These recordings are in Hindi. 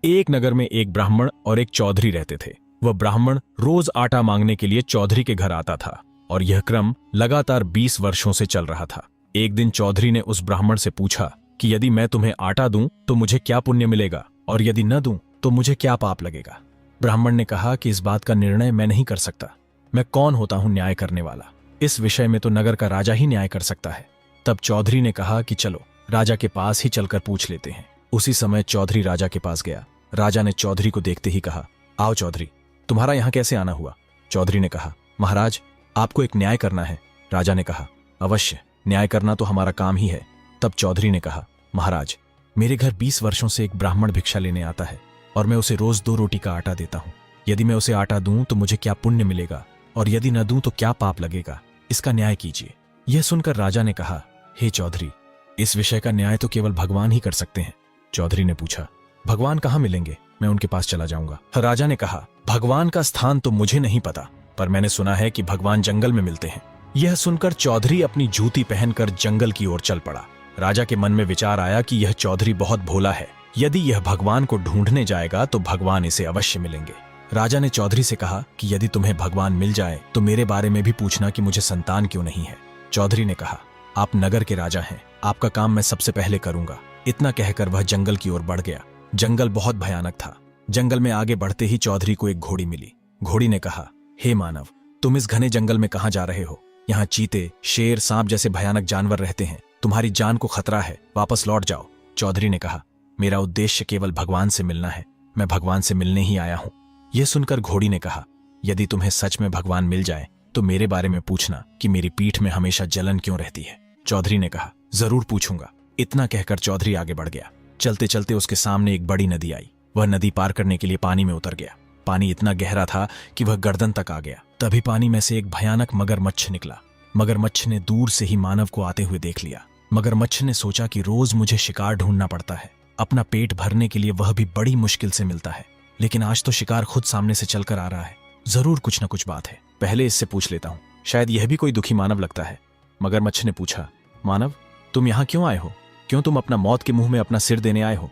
एक नगर में एक ब्राह्मण और एक चौधरी रहते थे। वह ब्राह्मण रोज आटा मांगने के लिए चौधरी के घर आता था और यह क्रम लगातार 20 वर्षों से चल रहा था। एक दिन चौधरी ने उस ब्राह्मण से पूछा कि यदि मैं तुम्हें आटा दूं तो मुझे क्या पुण्य मिलेगा और यदि न दूं तो मुझे क्या पाप लगेगा। ब्राह्मण ने कहा कि इस बात का निर्णय मैं नहीं कर सकता। मैं कौन होता हूं न्याय करने वाला? इस विषय में तो नगर का राजा ही न्याय कर सकता है। तब चौधरी ने कहा कि चलो राजा के पास ही चलकर पूछ लेते हैं। उसी समय चौधरी राजा के पास गया। राजा ने चौधरी को देखते ही कहा, आओ चौधरी, तुम्हारा यहां कैसे आना हुआ? चौधरी ने कहा, महाराज, आपको एक न्याय करना है। राजा ने कहा, अवश्य, न्याय करना तो हमारा काम ही है। तब चौधरी ने कहा, महाराज, मेरे घर 20 वर्षों से एक ब्राह्मण भिक्षा लेने आता है और मैं उसे रोज 2 रोटी का आटा देता हूं। यदि मैं उसे आटा दूं तो मुझे क्या पुण्य मिलेगा और यदि न दूं तो क्या पाप लगेगा? इसका न्याय कीजिए। यह सुनकर राजा ने कहा, हे चौधरी, इस विषय का न्याय तो केवल भगवान ही कर सकते हैं। चौधरी ने पूछा, भगवान कहाँ मिलेंगे? मैं उनके पास चला जाऊंगा। राजा ने कहा, भगवान का स्थान तो मुझे नहीं पता, पर मैंने सुना है कि भगवान जंगल में मिलते हैं। यह सुनकर चौधरी अपनी जूती पहनकर जंगल की ओर चल पड़ा। राजा के मन में विचार आया कि यह चौधरी बहुत भोला है। यदि यह भगवान को ढूंढने जाएगा तो भगवान इसे अवश्य मिलेंगे। राजा ने चौधरी से कहा कि यदि तुम्हें भगवान मिल जाए तो मेरे बारे में भी पूछना कि मुझे संतान क्यों नहीं है। चौधरी ने कहा, आप नगर के राजा हैं, आपका काम मैं सबसे पहले करूंगा। इतना कहकर वह जंगल की ओर बढ़ गया। जंगल बहुत भयानक था। जंगल में आगे बढ़ते ही चौधरी को एक घोड़ी मिली। घोड़ी ने कहा, हे मानव, तुम इस घने जंगल में कहां जा रहे हो? यहाँ चीते, शेर, सांप जैसे भयानक जानवर रहते हैं। तुम्हारी जान को खतरा है, वापस लौट जाओ। चौधरी ने कहा, मेरा उद्देश्य केवल भगवान से मिलना है, मैं भगवान से मिलने ही आया हूं। यह सुनकर घोड़ी ने कहा, यदि तुम्हें सच में भगवान मिल जाए तो मेरे बारे में पूछना कि मेरी पीठ में हमेशा जलन क्यों रहती है। चौधरी ने कहा, जरूर पूछूंगा। इतना कहकर चौधरी आगे बढ़ गया। चलते चलते उसके सामने एक बड़ी नदी आई। वह नदी पार करने के लिए पानी में उतर गया। पानी इतना गहरा था कि वह गर्दन तक आ गया। तभी पानी में से एक भयानक मगरमच्छ निकला। मगरमच्छ ने दूर से ही मानव को आते हुए देख लिया। मगरमच्छ ने सोचा कि रोज मुझे शिकार ढूंढना पड़ता है, अपना पेट भरने के लिए वह भी बड़ी मुश्किल से मिलता है, लेकिन आज तो शिकार खुद सामने से चलकर आ रहा है। जरूर कुछ न कुछ बात है, पहले इससे पूछ लेता हूं, शायद यह भी कोई दुखी मानव लगता है। मगरमच्छ ने पूछा, मानव, तुम यहाँ क्यों आए हो? क्यों तुम अपना मौत के मुंह में अपना सिर देने आए हो?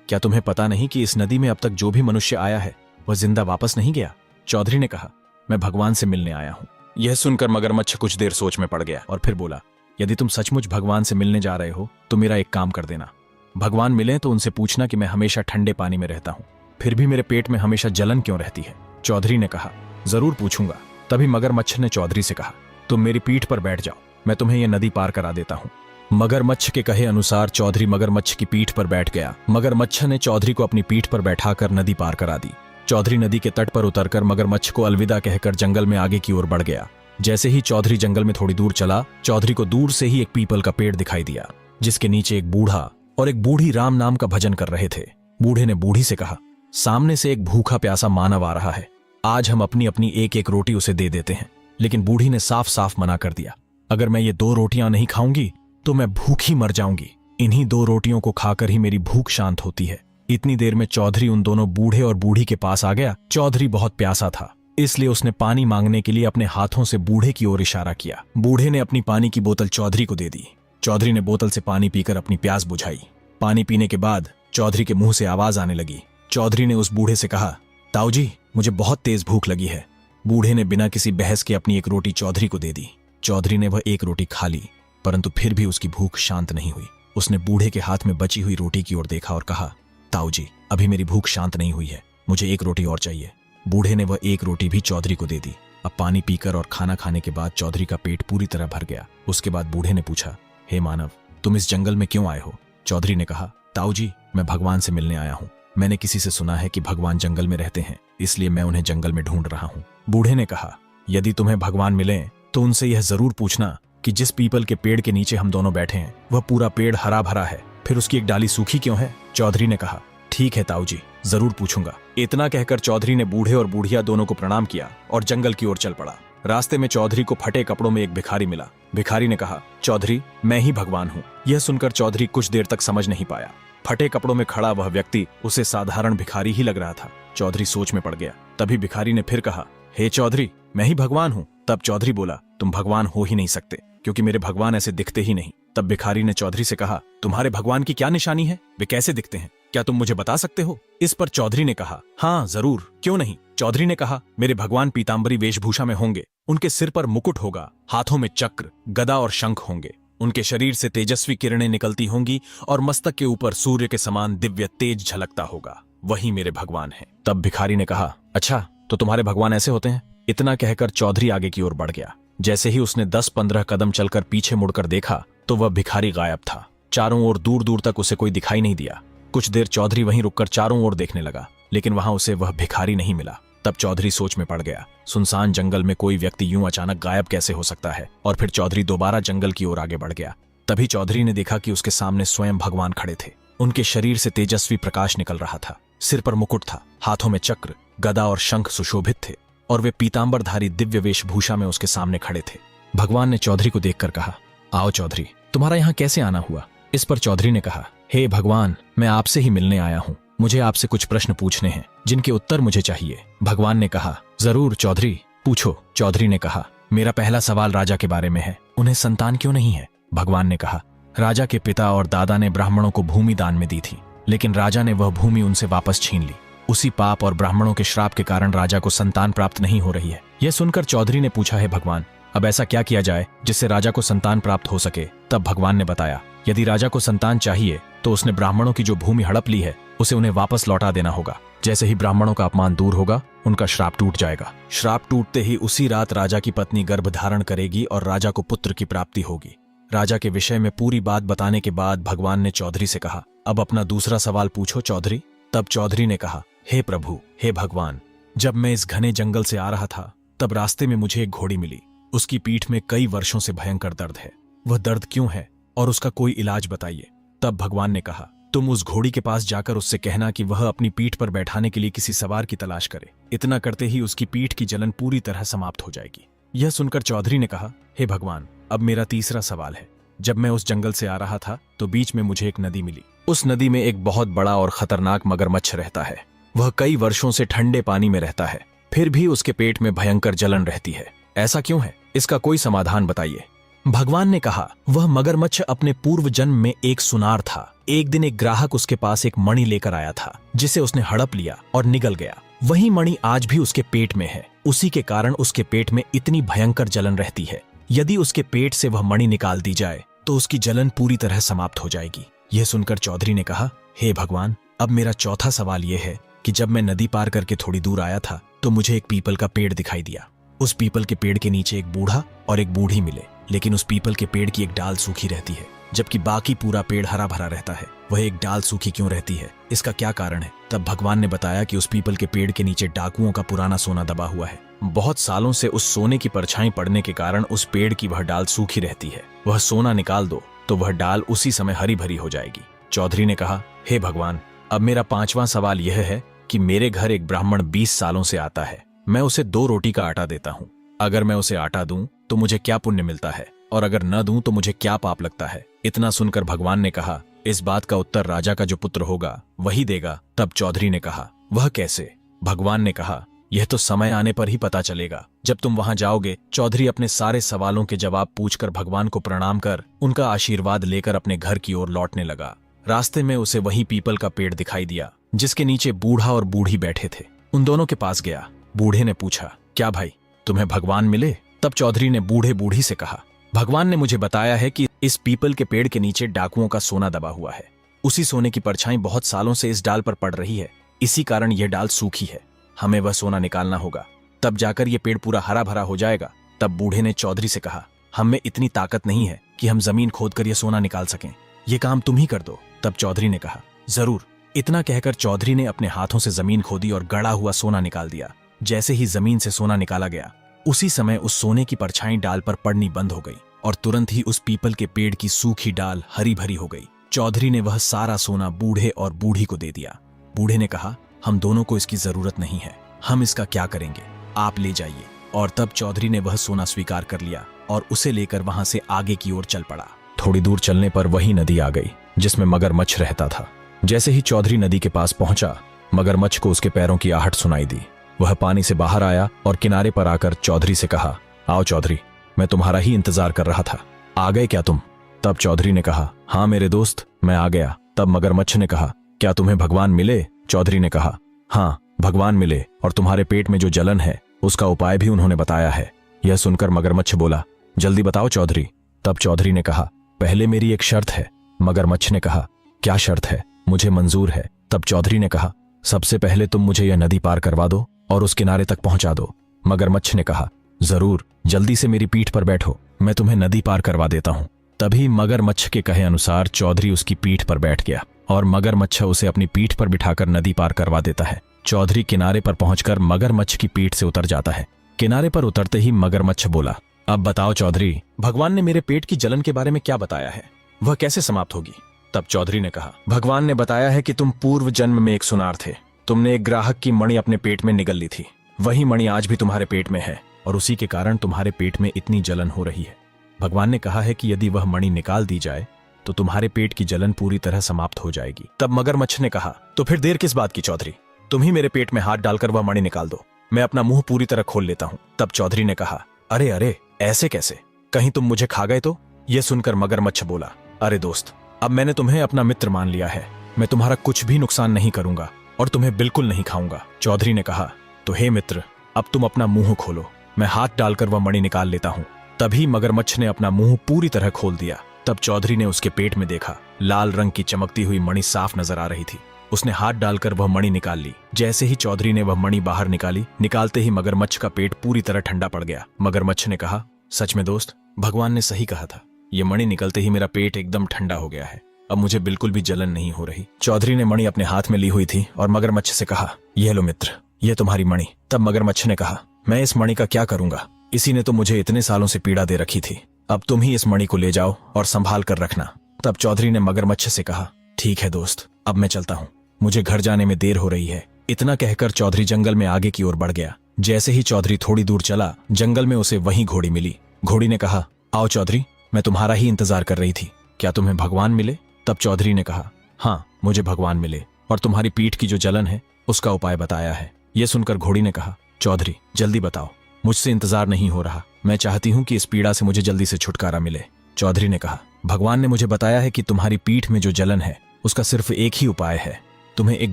क्या तुम्हें पता नहीं कि इस नदी में अब तक जो भी मनुष्य आया है वह जिंदा वापस नहीं गया? चौधरी ने कहा, मैं भगवान से मिलने आया हूं। यह सुनकर मगरमच्छ कुछ देर सोच में पड़ गया और फिर बोला, यदि तुम सचमुच भगवान से मिलने जा रहे हो तो मेरा एक काम कर देना। भगवान मिले तो उनसे पूछना कि मैं हमेशा ठंडे पानी में रहता हूं, फिर भी मेरे पेट में हमेशा जलन क्यों रहती है। चौधरी ने कहा, जरूर पूछूंगा। तभी मगरमच्छ ने चौधरी से कहा, तुम मेरी पीठ पर बैठ जाओ, मैं तुम्हें यह नदी पार करा देता हूं। मगरमच्छ के कहे अनुसार चौधरी मगरमच्छ की पीठ पर बैठ गया। मगरमच्छ ने चौधरी को अपनी पीठ पर बैठाकर नदी पार करा दी। चौधरी नदी के तट पर उतरकर मगरमच्छ को अलविदा कहकर जंगल में आगे की ओर बढ़ गया। जैसे ही चौधरी जंगल में थोड़ी दूर चला, चौधरी को दूर से ही एक पीपल का पेड़ दिखाई दिया, जिसके नीचे एक बूढ़ा और एक बूढ़ी राम नाम का भजन कर रहे थे। बूढ़े ने बूढ़ी से कहा, सामने से एक भूखा प्यासा मानव आ रहा है, आज हम अपनी अपनी एक एक रोटी उसे दे देते हैं। लेकिन बूढ़ी ने साफ साफ मना कर दिया, अगर मैं ये 2 रोटियां नहीं खाऊंगी तो मैं भूखी मर जाऊंगी। इन्हीं 2 रोटियों को खाकर ही मेरी भूख शांत होती है। इतनी देर में चौधरी उन दोनों बूढ़े और बूढ़ी के पास आ गया। चौधरी बहुत प्यासा था, इसलिए उसने पानी मांगने के लिए अपने हाथों से बूढ़े की ओर इशारा किया। बूढ़े ने अपनी पानी की बोतल चौधरी को दे दी। चौधरी ने बोतल से पानी पीकर अपनी प्यास बुझाई। पानी पीने के बाद चौधरी के मुंह से आवाज आने लगी। चौधरी ने उस बूढ़े से कहा, ताऊ जी, मुझे बहुत तेज भूख लगी है। बूढ़े ने बिना किसी बहस के अपनी एक रोटी चौधरी को दे दी। चौधरी ने वह एक रोटी खा ली, परंतु फिर भी उसकी भूख शांत नहीं हुई। उसने बूढ़े के हाथ में बची हुई रोटी की ओर देखा और कहा, ताऊ जी, अभी मेरी भूख शांत नहीं हुई है, मुझे एक रोटी और चाहिए। बूढ़े ने वह एक रोटी भी चौधरी को दे दी। अब पानी पीकर और खाना खाने के बाद चौधरी का पेट पूरी तरह भर गया। उसके बाद बूढ़े ने पूछा, हे मानव, तुम इस जंगल में क्यों आए हो? चौधरी ने कहा, ताऊ जी, मैं भगवान से मिलने आया हूँ। मैंने किसी से सुना है कि भगवान जंगल में रहते हैं, इसलिए मैं उन्हें जंगल में ढूंढ रहा हूँ। बूढ़े ने कहा, यदि तुम्हें भगवान मिले तो उनसे यह जरूर पूछना कि जिस पीपल के पेड़ के नीचे हम दोनों बैठे हैं वह पूरा पेड़ हरा भरा है, फिर उसकी एक डाली सूखी क्यों है? चौधरी ने कहा, ठीक है ताऊ जी, जरूर पूछूंगा। इतना कहकर चौधरी ने बूढ़े और बूढ़िया दोनों को प्रणाम किया और जंगल की ओर चल पड़ा। रास्ते में चौधरी को फटे कपड़ों में एक भिखारी मिला। भिखारी ने कहा, चौधरी, मैं ही भगवान हूँ। यह सुनकर चौधरी कुछ देर तक समझ नहीं पाया। फटे कपड़ों में खड़ा वह व्यक्ति उसे साधारण भिखारी ही लग रहा था। चौधरी सोच में पड़ गया। तभी भिखारी ने फिर कहा, हे चौधरी, मैं ही भगवान हूँ। तब चौधरी बोला, तुम भगवान हो ही नहीं सकते, क्योंकि मेरे भगवान ऐसे दिखते ही नहीं। तब भिखारी ने चौधरी से कहा, तुम्हारे भगवान की क्या निशानी है, वे कैसे दिखते हैं? क्या तुम मुझे बता सकते हो? इस पर चौधरी ने कहा, हाँ जरूर, क्यों नहीं। चौधरी ने कहा, मेरे भगवान पीताम्बरी वेशभूषा में होंगे, उनके सिर पर मुकुट होगा, हाथों में चक्र, गदा और शंख होंगे, उनके शरीर से तेजस्वी किरणें निकलती होंगी और मस्तक के ऊपर सूर्य के समान दिव्य तेज झलकता होगा, वही मेरे भगवान हैं। तब भिखारी ने कहा, अच्छा तो तुम्हारे भगवान ऐसे होते हैं? इतना कहकर चौधरी आगे की ओर बढ़ गया। जैसे ही उसने 10-15 कदम चलकर पीछे मुड़कर देखा तो वह भिखारी गायब था। चारों ओर दूर दूर तक उसे कोई दिखाई नहीं दिया। कुछ देर चौधरी वहीं रुककर चारों ओर देखने लगा, लेकिन वहां उसे वह भिखारी नहीं मिला। तब चौधरी सोच में पड़ गया, सुनसान जंगल में कोई व्यक्ति यूं अचानक गायब कैसे हो सकता है। और फिर चौधरी दोबारा जंगल की ओर आगे बढ़ गया। तभी चौधरी ने देखा कि उसके सामने स्वयं भगवान खड़े थे। उनके शरीर से तेजस्वी प्रकाश निकल रहा था, सिर पर मुकुट था, हाथों में चक्र, गदा और शंख सुशोभित थे और वे पीतांबरधारी दिव्य वेशभूषा में उसके सामने खड़े थे। भगवान ने चौधरी को देखकर कहा, आओ चौधरी, तुम्हारा यहाँ कैसे आना हुआ? इस पर चौधरी ने कहा, हे भगवान, मैं आपसे ही मिलने आया हूँ। मुझे आपसे कुछ प्रश्न पूछने हैं जिनके उत्तर मुझे चाहिए। भगवान ने कहा, जरूर चौधरी, पूछो। चौधरी ने कहा, मेरा पहला सवाल राजा के बारे में है, उन्हें संतान क्यों नहीं है? भगवान ने कहा, राजा के पिता और दादा ने ब्राह्मणों को भूमि दान में दी थी, लेकिन राजा ने वह भूमि उनसे वापस छीन ली। उसी पाप और ब्राह्मणों के श्राप के कारण राजा को संतान प्राप्त नहीं हो रही है। यह सुनकर चौधरी ने पूछा, है भगवान, अब ऐसा क्या किया जाए जिससे राजा को संतान प्राप्त हो सके? तब भगवान ने बताया, यदि राजा को संतान चाहिए तो उसने ब्राह्मणों की जो भूमि हड़प ली है उसे उन्हें वापस लौटा देना होगा। जैसे ही ब्राह्मणों का अपमान दूर होगा, उनका श्राप टूट जाएगा। श्राप टूटते ही उसी रात राजा की पत्नी गर्भ धारण करेगी और राजा को पुत्र की प्राप्ति होगी। राजा के विषय में पूरी बात बताने के बाद भगवान ने चौधरी से कहा, अब अपना दूसरा सवाल पूछो चौधरी। तब चौधरी ने कहा, हे प्रभु, हे भगवान, जब मैं इस घने जंगल से आ रहा था तब रास्ते में मुझे एक घोड़ी मिली। उसकी पीठ में कई वर्षों से भयंकर दर्द है। वह दर्द क्यों है और उसका कोई इलाज बताइए। तब भगवान ने कहा, तुम उस घोड़ी के पास जाकर उससे कहना कि वह अपनी पीठ पर बैठाने के लिए किसी सवार की तलाश करे। इतना करते ही उसकी पीठ की जलन पूरी तरह समाप्त हो जाएगी। यह सुनकर चौधरी ने कहा, हे भगवान, अब मेरा तीसरा सवाल है। जब मैं उस जंगल से आ रहा था तो बीच में मुझे एक नदी मिली। उस नदी में एक बहुत बड़ा और खतरनाक मगरमच्छ रहता है। वह कई वर्षों से ठंडे पानी में रहता है, फिर भी उसके पेट में भयंकर जलन रहती है। ऐसा क्यों है? इसका कोई समाधान बताइए। भगवान ने कहा, वह मगरमच्छ अपने पूर्व जन्म में एक सुनार था। एक दिन एक ग्राहक उसके पास एक मणि लेकर आया था, जिसे उसने हड़प लिया और निगल गया। वही मणि आज भी उसके पेट में है। उसी के कारण उसके पेट में इतनी भयंकर जलन रहती है। यदि उसके पेट से वह मणि निकाल दी जाए तो उसकी जलन पूरी तरह समाप्त हो जाएगी। यह सुनकर चौधरी ने कहा, हे भगवान, अब मेरा चौथा सवाल यह है कि जब मैं नदी पार करके थोड़ी दूर आया था तो मुझे एक पीपल का पेड़ दिखाई दिया। उस पीपल के पेड़ के नीचे एक बूढ़ा और एक बूढ़ी मिले, लेकिन उस पीपल के पेड़ की एक डाल सूखी रहती है, जबकि बाकी पूरा पेड़ हरा भरा रहता है। वह एक डाल सूखी क्यों रहती है? इसका क्या कारण है? तब भगवान ने बताया कि उस पीपल के पेड़ के नीचे डाकुओं का पुराना सोना दबा हुआ है। बहुत सालों से उस सोने की परछाई पड़ने के कारण उस पेड़ की वह डाल सूखी रहती है। वह सोना निकाल दो तो वह डाल उसी समय हरी भरी हो जाएगी। चौधरी ने कहा, हे भगवान, अब मेरा पांचवा सवाल यह है कि मेरे घर एक ब्राह्मण 20 सालों से आता है। मैं उसे 2 रोटी का आटा देता हूँ। अगर मैं उसे आटा दूं तो मुझे क्या पुण्य मिलता है, और अगर न दूं तो मुझे क्या पाप लगता है? इतना सुनकर भगवान ने कहा, इस बात का उत्तर राजा का जो पुत्र होगा वही देगा। तब चौधरी ने कहा, वह कैसे? भगवान ने कहा, यह तो समय आने पर ही पता चलेगा, जब तुम वहां जाओगे। चौधरी अपने सारे सवालों के जवाब पूछकर भगवान को प्रणाम कर उनका आशीर्वाद लेकर अपने घर की ओर लौटने लगा। रास्ते में उसे वही पीपल का पेड़ दिखाई दिया जिसके नीचे बूढ़ा और बूढ़ी बैठे थे। उन दोनों के पास गया। बूढ़े ने पूछा, क्या भाई, तुम्हें भगवान मिले? तब चौधरी ने बूढ़े बूढ़ी से कहा, भगवान ने मुझे बताया है कि इस पीपल के पेड़ के नीचे डाकुओं का सोना दबा हुआ है। उसी सोने की परछाई बहुत सालों से इस डाल पर पड़ रही है, इसी कारण यह डाल सूखी है। हमें वह सोना निकालना होगा, तब जाकर यह पेड़ पूरा हरा भरा हो जाएगा। तब बूढ़े ने चौधरी से कहा, हम में इतनी ताकत नहीं है कि हम जमीन खोदकर यह सोना निकाल सकें, यह काम तुम ही कर दो। तब चौधरी ने कहा, जरूर। इतना कहकर चौधरी ने अपने हाथों से जमीन खोदी और गड़ा हुआ सोना निकाल दिया। जैसे ही जमीन से सोना निकाला गया, उसी समय उस सोने की परछाई डाल पर पड़नी बंद हो गई और तुरंत ही उस पीपल के पेड़ की सूखी डाल हरी भरी हो गई। चौधरी ने वह सारा सोना बूढ़े और बूढ़ी को दे दिया। बूढ़े ने कहा, हम दोनों को इसकी जरूरत नहीं है, हम इसका क्या करेंगे, आप ले जाइए। और तब चौधरी ने वह सोना स्वीकार कर लिया और उसे लेकर वहां से आगे की ओर चल पड़ा। थोड़ी दूर चलने पर वही नदी आ गई जिसमें मगरमच्छ रहता था। जैसे ही चौधरी नदी के पास पहुंचा, मगरमच्छ को उसके पैरों की आहट सुनाई दी। वह पानी से बाहर आया और किनारे पर आकर चौधरी से कहा, आओ चौधरी, मैं तुम्हारा ही इंतजार कर रहा था, आ गए क्या तुम? तब चौधरी ने कहा, हाँ मेरे दोस्त, मैं आ गया। तब मगरमच्छ ने कहा, क्या तुम्हें भगवान मिले? चौधरी ने कहा। हाँ, भगवान मिले, और तुम्हारे पेट में जो जलन है उसका उपाय भी उन्होंने बताया है। यह सुनकर मगरमच्छ बोला, जल्दी बताओ चौधरी। तब चौधरी ने कहा, पहले मेरी एक शर्त है। मगरमच्छ ने कहा, क्या शर्त है? मुझे मंजूर है। तब चौधरी ने कहा, सबसे पहले तुम मुझे यह नदी पार करवा दो और उस किनारे तक पहुंचा दो। मगरमच्छ ने कहा, जरूर, जल्दी से मेरी पीठ पर बैठो, मैं तुम्हें नदी पार करवा देता हूं। तभी मगरमच्छ के कहे अनुसार चौधरी उसकी पीठ पर बैठ गया और मगरमच्छ उसे अपनी पीठ पर बिठाकर नदी पार करवा देता है। चौधरी किनारे पर पहुंचकर मगरमच्छ की पीठ से उतर जाता है। किनारे पर उतरते ही मगरमच्छ बोला, अब बताओ चौधरी, भगवान ने मेरे पेट की जलन के बारे में क्या बताया है? वह कैसे समाप्त होगी? तब चौधरी ने कहा, भगवान ने बताया है कि तुम पूर्व जन्म में एक सुनार थे। तुमने एक ग्राहक की मणि अपने पेट में निगल ली थी। वही मणि आज भी तुम्हारे पेट में है और उसी के कारण तुम्हारे पेट में इतनी जलन हो रही है। भगवान ने कहा है कि यदि वह मणि निकाल दी जाए तो तुम्हारे पेट की जलन पूरी तरह समाप्त हो जाएगी। तब मगरमच्छ ने कहा, तो फिर देर किस बात की चौधरी? तुम ही मेरे पेट में हाथ डालकर वह मणि निकाल दो, मैं अपना मुंह पूरी तरह खोल लेता हूं। तब चौधरी ने कहा, अरे अरे, ऐसे कैसे? कहीं तुम मुझे खा गए तो? यह सुनकर मगरमच्छ बोला, अरे दोस्त, अब मैंने तुम्हें अपना मित्र मान लिया है। मैं तुम्हारा कुछ भी नुकसान नहीं करूंगा और तुम्हें बिल्कुल नहीं खाऊंगा। चौधरी ने कहा, तो हे मित्र, अब तुम अपना मुंह खोलो, मैं हाथ डालकर वह मणि निकाल लेता हूं। तभी मगरमच्छ ने अपना मुंह पूरी तरह खोल दिया। तब चौधरी ने उसके पेट में देखा, लाल रंग की चमकती हुई मणि साफ नजर आ रही थी। उसने हाथ डालकर वह मणि निकाल ली। जैसे ही चौधरी ने वह मणि बाहर निकाली, निकालते ही मगरमच्छ का पेट पूरी तरह ठंडा पड़ गया। मगरमच्छ ने कहा, सच में दोस्त, भगवान ने सही कहा था। ये मणि निकलते ही मेरा पेट एकदम ठंडा हो गया है। अब मुझे बिल्कुल भी जलन नहीं हो रही। चौधरी ने मणि अपने हाथ में ली हुई थी और मगरमच्छ से कहा, यह लो मित्र, यह तुम्हारी मणि। तब मगरमच्छ ने कहा, मैं इस मणि का क्या करूंगा? इसी ने तो मुझे इतने सालों से पीड़ा दे रखी थी। अब तुम ही इस मणि को ले जाओ और संभाल कर रखना। तब चौधरी ने मगरमच्छ से कहा, ठीक है दोस्त, अब मैं चलता हूँ, मुझे घर जाने में देर हो रही है। इतना कहकर चौधरी जंगल में आगे की ओर बढ़ गया। जैसे ही चौधरी थोड़ी दूर चला, जंगल में उसे वही घोड़ी मिली। घोड़ी ने कहा, आओ चौधरी, मैं तुम्हारा ही इंतजार कर रही थी। क्या तुम्हें भगवान मिले? तब चौधरी ने कहा, हाँ, मुझे भगवान मिले और तुम्हारी पीठ की जो जलन है उसका उपाय बताया है। यह सुनकर घोड़ी ने कहा, चौधरी जल्दी बताओ, मुझसे इंतजार नहीं हो रहा। मैं चाहती हूँ कि इस पीड़ा से मुझे जल्दी से छुटकारा मिले। चौधरी ने कहा, भगवान ने मुझे बताया है कि तुम्हारी पीठ में जो जलन है उसका सिर्फ एक ही उपाय है। तुम्हें एक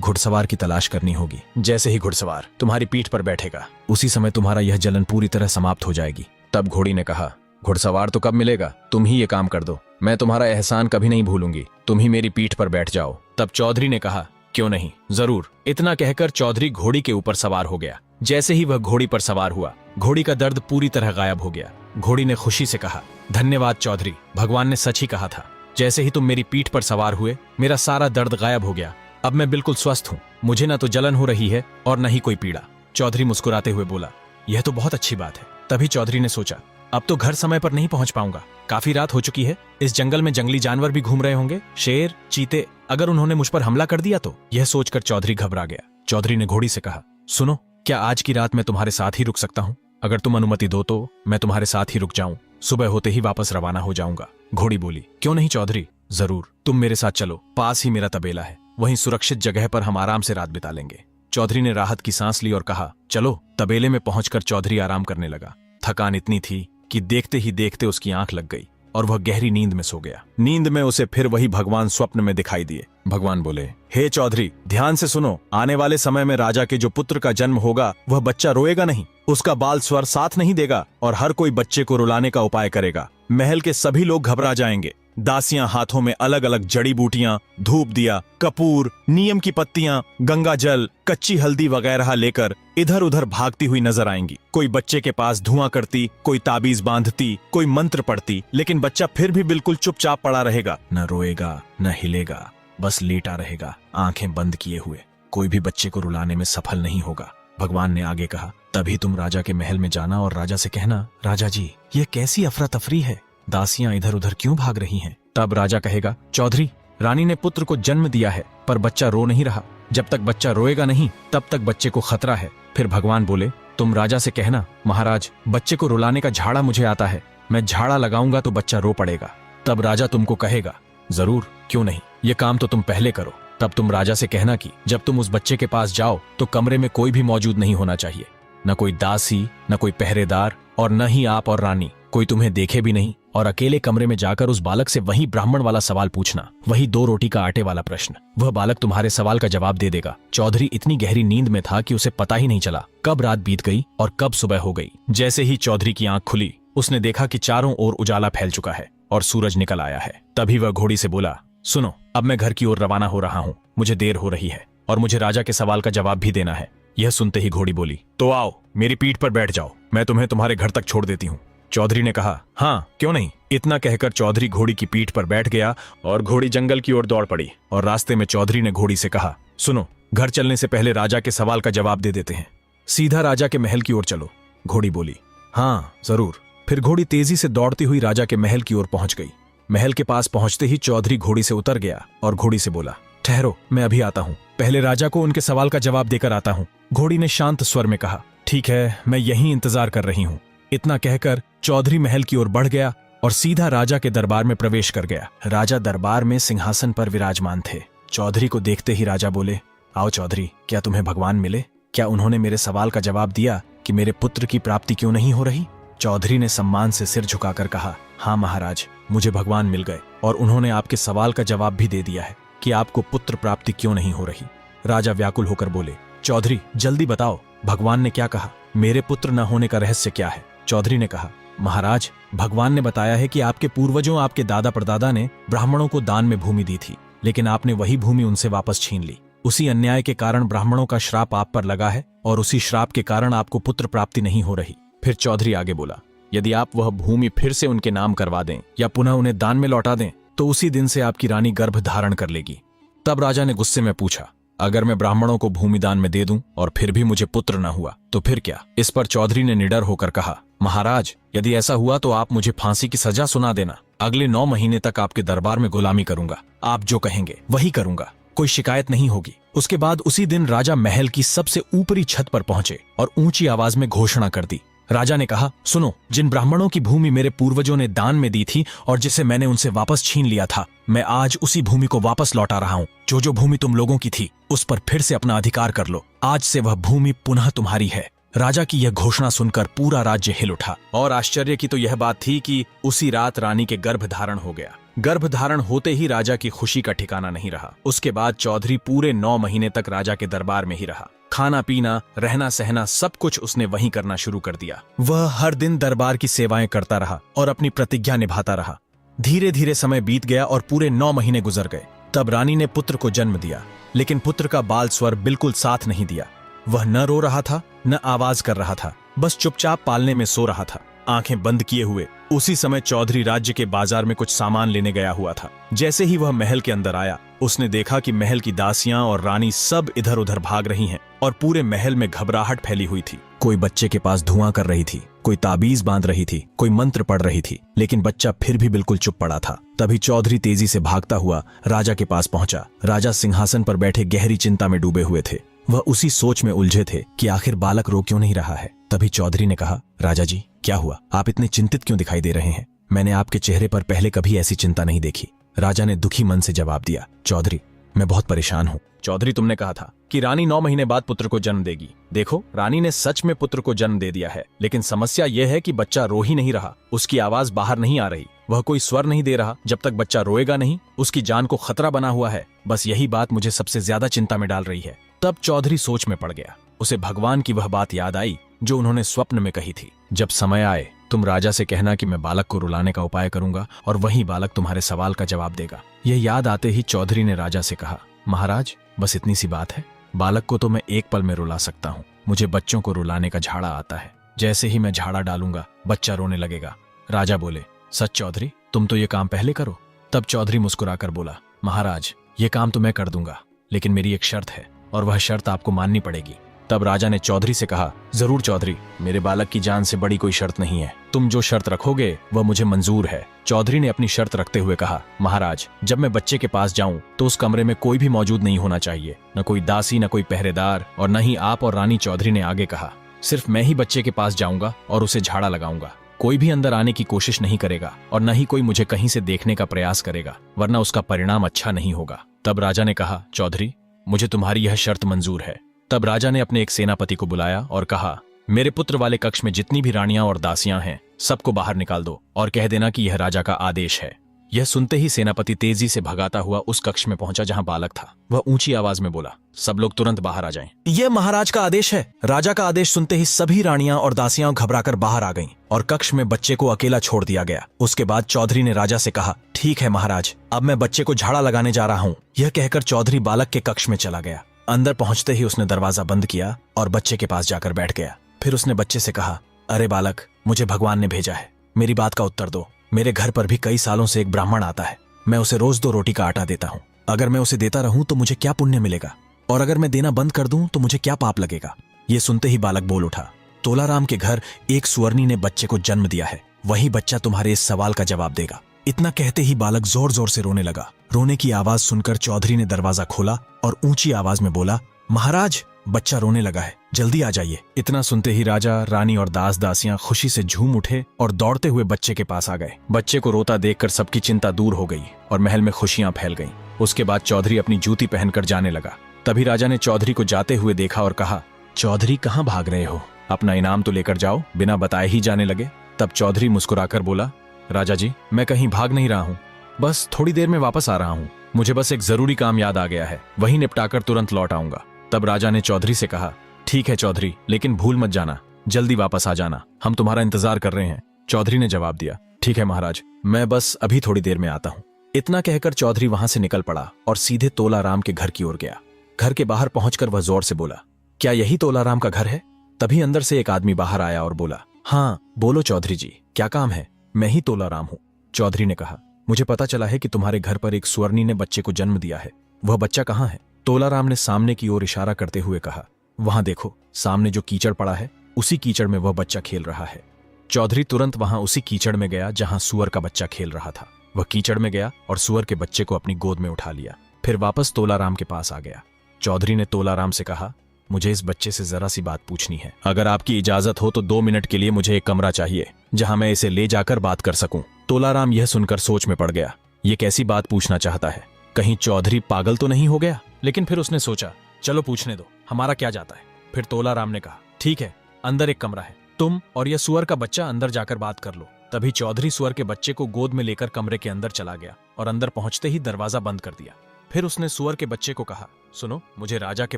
घुड़सवार की तलाश करनी होगी। जैसे ही घुड़सवार तुम्हारी पीठ पर बैठेगा, उसी समय तुम्हारा यह जलन पूरी तरह समाप्त हो जाएगी। तब घोड़ी ने कहा, घुड़सवार तो कब मिलेगा? तुम ही ये काम कर दो, मैं तुम्हारा एहसान कभी नहीं भूलूंगी। तुम ही मेरी पीठ पर बैठ जाओ। तब चौधरी ने कहा, क्यों नहीं, जरूर। इतना कहकर चौधरी घोड़ी के ऊपर सवार हो गया। जैसे ही वह घोड़ी पर सवार हुआ, घोड़ी का दर्द पूरी तरह गायब हो गया। घोड़ी ने खुशी से कहा, धन्यवाद चौधरी, भगवान ने सच ही कहा था। जैसे ही तुम मेरी पीठ पर सवार हुए, मेरा सारा दर्द गायब हो गया। अब मैं बिल्कुल स्वस्थ हूँ, मुझे न तो जलन हो रही है और न ही कोई पीड़ा। चौधरी मुस्कुराते हुए बोला, यह तो बहुत अच्छी बात है। तभी चौधरी ने सोचा, अब तो घर समय पर नहीं पहुंच पाऊंगा, काफी रात हो चुकी है। इस जंगल में जंगली जानवर भी घूम रहे होंगे, शेर, चीते, अगर उन्होंने मुझ पर हमला कर दिया तो? यह सोचकर चौधरी घबरा गया। चौधरी ने घोड़ी से कहा, सुनो, क्या आज की रात मैं तुम्हारे साथ ही रुक सकता हूँ? अगर तुम अनुमति दो तो मैं तुम्हारे साथ ही रुक जाऊं, सुबह होते ही वापस रवाना हो जाऊंगा। घोड़ी बोली, क्यों नहीं चौधरी, जरूर, तुम मेरे साथ चलो, पास ही मेरा तबेला है, वहीं सुरक्षित जगह पर हम आराम से रात बिता लेंगे। चौधरी ने राहत की सांस ली और कहा, चलो। तबेले में पहुंचकर चौधरी आराम करने लगा। थकान इतनी थी कि देखते ही देखते उसकी आंख लग गई और वह गहरी नींद में सो गया। नींद में उसे फिर वही भगवान स्वप्न में दिखाई दिए। भगवान बोले, हे चौधरी, ध्यान से सुनो, आने वाले समय में राजा के जो पुत्र का जन्म होगा वह बच्चा रोएगा नहीं, उसका बाल स्वर साथ नहीं देगा और हर कोई बच्चे को रुलाने का उपाय करेगा। महल के सभी लोग घबरा जाएंगे। दासियां हाथों में अलग अलग जड़ी बूटियां, धूप दिया, कपूर, नीम की पत्तियां, गंगा जल, कच्ची हल्दी वगैरह लेकर इधर उधर भागती हुई नजर आएंगी। कोई बच्चे के पास धुआं करती, कोई ताबीज बांधती, कोई मंत्र पढ़ती, लेकिन बच्चा फिर भी बिल्कुल चुपचाप पड़ा रहेगा, न रोएगा न हिलेगा, बस लेटा रहेगा, आंखें बंद किए हुए। कोई भी बच्चे को रुलाने में सफल नहीं होगा। भगवान ने आगे कहा, तभी तुम राजा के महल में जाना और राजा से कहना, राजा जी, ये कैसी अफरा तफरी है, दासियां इधर उधर क्यों भाग रही हैं? तब राजा कहेगा, चौधरी, रानी ने पुत्र को जन्म दिया है पर बच्चा रो नहीं रहा। जब तक बच्चा रोएगा नहीं तब तक बच्चे को खतरा है। फिर भगवान बोले, तुम राजा से कहना, महाराज, बच्चे को रुलाने का झाड़ा मुझे आता है, मैं झाड़ा लगाऊंगा तो बच्चा रो पड़ेगा। तब राजा तुमको कहेगा, जरूर, क्यों नहीं, ये काम तो तुम पहले करो। तब तुम राजा से कहना कि जब तुम उस बच्चे के पास जाओ तो कमरे में कोई भी मौजूद नहीं होना चाहिए, न कोई दासी, न कोई पहरेदार और न ही आप और रानी, कोई तुम्हें देखे भी नहीं। और अकेले कमरे में जाकर उस बालक से वही ब्राह्मण वाला सवाल पूछना, वही 2 रोटी का आटे वाला प्रश्न। वह बालक तुम्हारे सवाल का जवाब दे देगा। चौधरी इतनी गहरी नींद में था कि उसे पता ही नहीं चला कब रात बीत गई और कब सुबह हो गई। जैसे ही चौधरी की आंख खुली, उसने देखा कि चारों ओर उजाला फैल चुका है और सूरज निकल आया है। तभी वह घोड़ी से बोला, सुनो, अब मैं घर की ओर रवाना हो रहा हूँ, मुझे देर हो रही है और मुझे राजा के सवाल का जवाब भी देना है। यह सुनते ही घोड़ी बोली, तो आओ, मेरी पीठ पर बैठ जाओ, मैं तुम्हें तुम्हारे घर तक छोड़ देती हूँ। चौधरी ने कहा, हाँ क्यों नहीं। इतना कहकर चौधरी घोड़ी की पीठ पर बैठ गया और घोड़ी जंगल की ओर दौड़ पड़ी। और रास्ते में चौधरी ने घोड़ी से कहा, सुनो, घर चलने से पहले राजा के सवाल का जवाब दे देते हैं, सीधा राजा के महल की ओर चलो। घोड़ी बोली, हाँ जरूर। फिर घोड़ी तेजी से दौड़ती हुई राजा के महल की ओर पहुंच गई। महल के पास पहुंचते ही चौधरी घोड़ी से उतर गया और घोड़ी से बोला, ठहरो, मैं अभी आता हूं, पहले राजा को उनके सवाल का जवाब देकर आता हूं। घोड़ी ने शांत स्वर में कहा, ठीक है, मैं यहीं इंतजार कर रही हूं। इतना कहकर चौधरी महल की ओर बढ़ गया और सीधा राजा के दरबार में प्रवेश कर गया। राजा दरबार में सिंहासन पर विराजमान थे। चौधरी को देखते ही राजा बोले, आओ चौधरी, क्या तुम्हें भगवान मिले? क्या उन्होंने मेरे सवाल का जवाब दिया कि मेरे पुत्र की प्राप्ति क्यों नहीं हो रही? चौधरी ने सम्मान से सिर झुकाकर कहा, हाँ महाराज, मुझे भगवान मिल गए और उन्होंने आपके सवाल का जवाब भी दे दिया है कि आपको पुत्र प्राप्ति क्यों नहीं हो रही। राजा व्याकुल होकर बोले, चौधरी जल्दी बताओ, भगवान ने क्या कहा? मेरे पुत्र न होने का रहस्य क्या है? चौधरी ने कहा, महाराज, भगवान ने बताया है कि आपके पूर्वजों, आपके दादा परदादा ने ब्राह्मणों को दान में भूमि दी थी, लेकिन आपने वही भूमि उनसे वापस छीन ली। उसी अन्याय के कारण ब्राह्मणों का श्राप आप पर लगा है और उसी श्राप के कारण आपको पुत्र प्राप्ति नहीं हो रही। फिर चौधरी आगे बोला, यदि आप वह भूमि फिर से उनके नाम करवा दें या पुनः उन्हें दान में लौटा दें तो उसी दिन से आपकी रानी गर्भ धारण कर लेगी। तब राजा ने गुस्से में पूछा, अगर मैं ब्राह्मणों को भूमि दान में दे दूं और फिर भी मुझे पुत्र न हुआ तो फिर क्या? इस पर चौधरी ने निडर होकर कहा, महाराज, यदि ऐसा हुआ तो आप मुझे फांसी की सजा सुना देना। अगले 9 महीने तक आपके दरबार में गुलामी करूंगा, आप जो कहेंगे वही करूंगा, कोई शिकायत नहीं होगी। उसके बाद उसी दिन राजा महल की सबसे ऊपरी छत पर पहुंचे और ऊंची आवाज में घोषणा कर दी। राजा ने कहा, सुनो, जिन ब्राह्मणों की भूमि मेरे पूर्वजों ने दान में दी थी और जिसे मैंने उनसे वापस छीन लिया था, मैं आज उसी भूमि को वापस लौटा रहा हूँ। जो भूमि तुम लोगों की थी उस पर फिर से अपना अधिकार कर लो। आज से वह भूमि पुनः तुम्हारी है। राजा की यह घोषणा सुनकर पूरा राज्य हिल उठा और आश्चर्य की तो यह बात थी कि उसी रात रानी के गर्भ धारण हो गया। गर्भ धारण होते ही राजा की खुशी का ठिकाना नहीं रहा। उसके बाद चौधरी पूरे 9 महीने तक राजा के दरबार में ही रहा। खाना पीना, रहना सहना सब कुछ उसने वहीं करना शुरू कर दिया। वह हर दिन दरबार की सेवाएं करता रहा और अपनी प्रतिज्ञा निभाता रहा। धीरे धीरे समय बीत गया और पूरे 9 महीने गुजर गए। तब रानी ने पुत्र को जन्म दिया, लेकिन पुत्र का बाल स्वर बिल्कुल साथ नहीं दिया। वह न रो रहा था, न आवाज कर रहा था, बस चुपचाप पालने में सो रहा था, आंखें बंद किए हुए। उसी समय चौधरी राज्य के बाजार में कुछ सामान लेने गया हुआ था। जैसे ही वह महल के अंदर आया, उसने देखा कि महल की दासियां और रानी सब इधर उधर भाग रही हैं और पूरे महल में घबराहट फैली हुई थी। कोई बच्चे के पास धुआं कर रही थी, कोई ताबीज बांध रही थी, कोई मंत्र पढ़ रही थी, लेकिन बच्चा फिर भी बिल्कुल चुप पड़ा था। तभी चौधरी तेजी से भागता हुआ राजा के पास पहुंचा। राजा सिंहासन पर बैठे गहरी चिंता में डूबे हुए थे। वह उसी सोच में उलझे थे कि आखिर बालक रो क्यों नहीं रहा है। तभी चौधरी ने कहा, राजा जी, क्या हुआ? आप इतने चिंतित क्यों दिखाई दे रहे हैं? मैंने आपके चेहरे पर पहले कभी ऐसी चिंता नहीं देखी। राजा ने दुखी मन से जवाब दिया, चौधरी, मैं बहुत परेशान हूँ। चौधरी, तुमने कहा था कि रानी 9 महीने बाद पुत्र को जन्म देगी। देखो, रानी ने सच में पुत्र को जन्म दे दिया है, लेकिन समस्या यह है कि बच्चा रो ही नहीं रहा, उसकी आवाज बाहर नहीं आ रही, वह कोई स्वर नहीं दे रहा। जब तक बच्चा रोएगा नहीं, उसकी जान को खतरा बना हुआ है। बस यही बात मुझे सबसे ज्यादा चिंता में डाल रही है। तब चौधरी सोच में पड़ गया। उसे भगवान की वह बात याद आई जो उन्होंने स्वप्न में कही थी, जब समय आए तुम राजा से कहना कि मैं बालक को रुलाने का उपाय करूंगा और वही बालक तुम्हारे सवाल का जवाब देगा। यह याद आते ही चौधरी ने राजा से कहा, महाराज, बस इतनी सी बात है। बालक को तो मैं एक पल में रुला सकता हूँ। मुझे बच्चों को रुलाने का झाड़ा आता है। जैसे ही मैं झाड़ा डालूंगा, बच्चा रोने लगेगा। राजा बोले, सच चौधरी, तुम तो ये काम पहले करो। तब चौधरी मुस्कुराकर बोला, महाराज, ये काम तो मैं कर दूंगा, लेकिन मेरी एक शर्त है और वह शर्त आपको माननी पड़ेगी। तब राजा ने चौधरी से कहा, जरूर चौधरी, मेरे बालक की जान से बड़ी कोई शर्त नहीं है। तुम जो शर्त रखोगे वह मुझे मंजूर है। चौधरी ने अपनी शर्त रखते हुए कहा, महाराज, जब मैं बच्चे के पास जाऊं तो उस कमरे में कोई भी मौजूद नहीं होना चाहिए, न कोई दासी, न कोई पहरेदार और न ही आप और रानी। चौधरी ने आगे कहा, सिर्फ मैं ही बच्चे के पास जाऊंगा और उसे झाड़ा लगाऊंगा। कोई भी अंदर आने की कोशिश नहीं करेगा और न ही कोई मुझे कहीं से देखने का प्रयास करेगा, वरना उसका परिणाम अच्छा नहीं होगा। तब राजा ने कहा, चौधरी, मुझे तुम्हारी यह शर्त मंजूर है। तब राजा ने अपने एक सेनापति को बुलाया और कहा, मेरे पुत्र वाले कक्ष में जितनी भी रानियां और दासियां हैं, सबको बाहर निकाल दो और कह देना कि यह राजा का आदेश है। यह सुनते ही सेनापति तेजी से भगाता हुआ उस कक्ष में पहुंचा जहां बालक था। वह ऊंची आवाज में बोला, सब लोग तुरंत बाहर आ जाएं। यह महाराज का आदेश है। राजा का आदेश सुनते ही सभी रानियां और दासियां घबराकर बाहर आ गईं और कक्ष में बच्चे को अकेला छोड़ दिया गया। उसके बाद चौधरी ने राजा से कहा, ठीक है महाराज, अब मैं बच्चे को झाड़ा लगाने जा रहा हूँ। यह कहकर चौधरी बालक के कक्ष में चला गया। अंदर पहुंचते ही उसने दरवाजा बंद किया और बच्चे के पास जाकर बैठ गया। फिर उसने बच्चे से कहा, अरे बालक, मुझे भगवान ने भेजा है, मेरी बात का उत्तर दो। मेरे घर पर भी कई सालों से एक ब्राह्मण आता है। मैं उसे रोज 2 रोटी का आटा देता हूँ। अगर मैं उसे देता रहूं तो मुझे क्या पुण्य मिलेगा, और अगर मैं देना बंद कर दूं तो मुझे क्या पाप लगेगा। ये सुनते ही बालक बोल उठा, तोलाराम के घर एक सुअरनी ने बच्चे को जन्म दिया है, वही बच्चा तुम्हारे इस सवाल का जवाब देगा। इतना कहते ही बालक जोर जोर से रोने लगा। रोने की आवाज सुनकर चौधरी ने दरवाजा खोला और ऊंची आवाज में बोला, महाराज, बच्चा रोने लगा है, जल्दी आ जाइए। इतना सुनते ही राजा, रानी और दास दासियां खुशी से झूम उठे और दौड़ते हुए बच्चे के पास आ गए। बच्चे को रोता देखकर सबकी चिंता दूर हो गई और महल में खुशियां फैल गईं। उसके बाद चौधरी अपनी जूती पहनकर जाने लगा। तभी राजा ने चौधरी को जाते हुए देखा और कहा, चौधरी कहाँ भाग रहे हो? अपना इनाम तो लेकर जाओ, बिना बताए ही जाने लगे। तब चौधरी मुस्कुराकर बोला, राजा जी, मैं कहीं भाग नहीं रहा हूँ, बस थोड़ी देर में वापस आ रहा हूँ। मुझे बस एक जरूरी काम याद आ गया है, वही निपटाकर तुरंत लौट आऊंगा। तब राजा ने चौधरी से कहा, ठीक है चौधरी, लेकिन भूल मत जाना, जल्दी वापस आ जाना, हम तुम्हारा इंतजार कर रहे हैं। चौधरी ने जवाब दिया, ठीक है महाराज, मैं बस अभी थोड़ी देर में आता हूँ। इतना कहकर चौधरी वहां से निकल पड़ा और सीधे तोलाराम के घर की ओर गया। घर के बाहर पहुंचकर वह जोर से बोला, क्या यही तोलाराम का घर है? तभी अंदर से एक आदमी बाहर आया और बोला, हाँ बोलो चौधरी जी, क्या काम है? मैं ही तोलाराम हूँ। चौधरी ने कहा, मुझे पता चला है कि तुम्हारे घर पर एक सुअरनी ने बच्चे को जन्म दिया है, वह बच्चा कहाँ है? तोलाराम ने सामने की ओर इशारा करते हुए कहा, वहां देखो, सामने जो कीचड़ पड़ा है, उसी कीचड़ में वह बच्चा खेल रहा है। चौधरी तुरंत वहां उसी कीचड़ में गया जहां सुअर का बच्चा खेल रहा था। वह कीचड़ में गया और सुअर के बच्चे को अपनी गोद में उठा लिया। फिर वापस तोलाराम के पास आ गया। चौधरी ने तोलाराम से कहा, मुझे इस बच्चे से जरा सी बात पूछनी है। अगर आपकी इजाजत हो तो 2 मिनट के लिए मुझे एक कमरा चाहिए जहां मैं इसे ले जाकर बात कर सकूं। तोलाराम यह सुनकर सोच में पड़ गया, ये कैसी बात पूछना चाहता है? कहीं चौधरी पागल तो नहीं हो गया? लेकिन फिर उसने सोचा, चलो पूछने दो, हमारा क्या जाता है। फिर तोलाराम ने कहा, ठीक है, अंदर एक कमरा है, तुम और यह सुअर का बच्चा अंदर जाकर बात कर लो। तभी चौधरी सुअर के बच्चे को गोद में लेकर कमरे के अंदर चला गया और अंदर पहुंचते ही दरवाजा बंद कर दिया। फिर उसने सुअर के बच्चे को कहा, सुनो, मुझे राजा के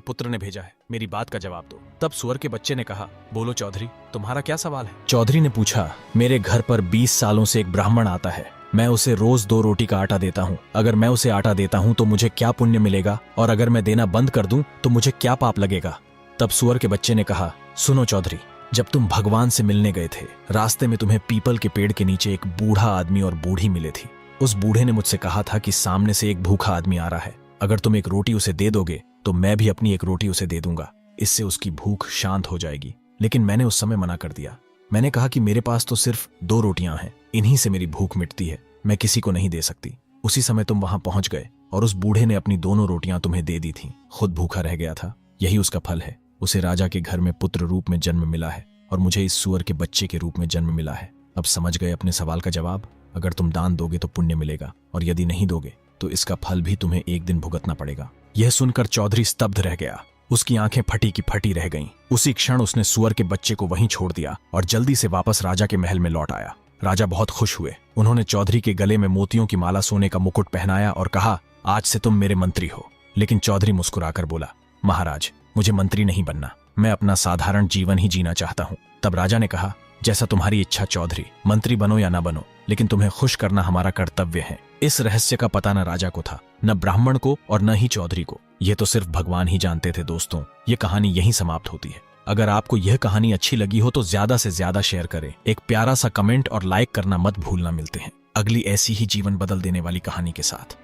पुत्र ने भेजा है, मेरी बात का जवाब दो। तब सुअर के बच्चे ने कहा, बोलो चौधरी, तुम्हारा क्या सवाल है? चौधरी ने पूछा, मेरे घर पर 20 सालों से एक ब्राह्मण आता है, मैं उसे रोज 2 रोटी का आटा देता हूँ। अगर मैं उसे आटा देता हूँ तो मुझे क्या पुण्य मिलेगा, और अगर मैं देना बंद कर दूं तो मुझे क्या पाप लगेगा? तब सुअर के बच्चे ने कहा, सुनो चौधरी, जब तुम भगवान से मिलने गए थे, रास्ते में तुम्हें पीपल के पेड़ के नीचे एक बूढ़ा आदमी और बूढ़ी मिले थी। उस बूढ़े ने मुझसे कहा था कि सामने से एक भूखा आदमी आ रहा है, अगर तुम एक रोटी उसे दे दोगे तो मैं भी अपनी एक रोटी उसे दे दूंगा, इससे उसकी भूख शांत हो जाएगी। लेकिन मैंने उस समय मना कर दिया। मैंने कहा कि मेरे पास तो सिर्फ 2 रोटियां हैं, इन्हीं से मेरी भूख मिटती है, मैं किसी को नहीं दे सकती। उसी समय तुम वहां पहुंच गए और उस बूढ़े ने अपनी 2 रोटियां तुम्हें दे दी थीं। खुद भूखा रह गया था। यही उसका फल है। उसे राजा के घर में पुत्र रूप में जन्म मिला है और मुझे इस सुअर के बच्चे के रूप में जन्म मिला है। अब समझ गए अपने सवाल का जवाब? अगर तुम दान दोगे तो पुण्य मिलेगा, और यदि नहीं दोगे तो इसका फल भी तुम्हें एक दिन भुगतना पड़ेगा। यह सुनकर चौधरी स्तब्ध रह गया। उसकी आंखें फटी की फटी रह गईं। उसी क्षण उसने सुअर के बच्चे को वहीं छोड़ दिया और जल्दी से वापस राजा के महल में लौट आया। राजा बहुत खुश हुए। उन्होंने चौधरी के गले में मोतियों की माला, सोने का मुकुट पहनाया और कहा, आज से तुम मेरे मंत्री हो। लेकिन चौधरी मुस्कुराकर बोला, महाराज, मुझे मंत्री नहीं बनना, मैं अपना साधारण जीवन ही जीना चाहता हूँ। तब राजा ने कहा, जैसा तुम्हारी इच्छा चौधरी, मंत्री बनो या ना बनो, लेकिन तुम्हें खुश करना हमारा कर्तव्य है। इस रहस्य का पता न राजा को था, न ब्राह्मण को, और न ही चौधरी को। यह तो सिर्फ भगवान ही जानते थे। दोस्तों, ये कहानी यहीं समाप्त होती है। अगर आपको यह कहानी अच्छी लगी हो तो ज्यादा से ज्यादा शेयर करें, एक प्यारा सा कमेंट और लाइक करना मत भूलना। मिलते हैं अगली ऐसी ही जीवन बदल देने वाली कहानी के साथ।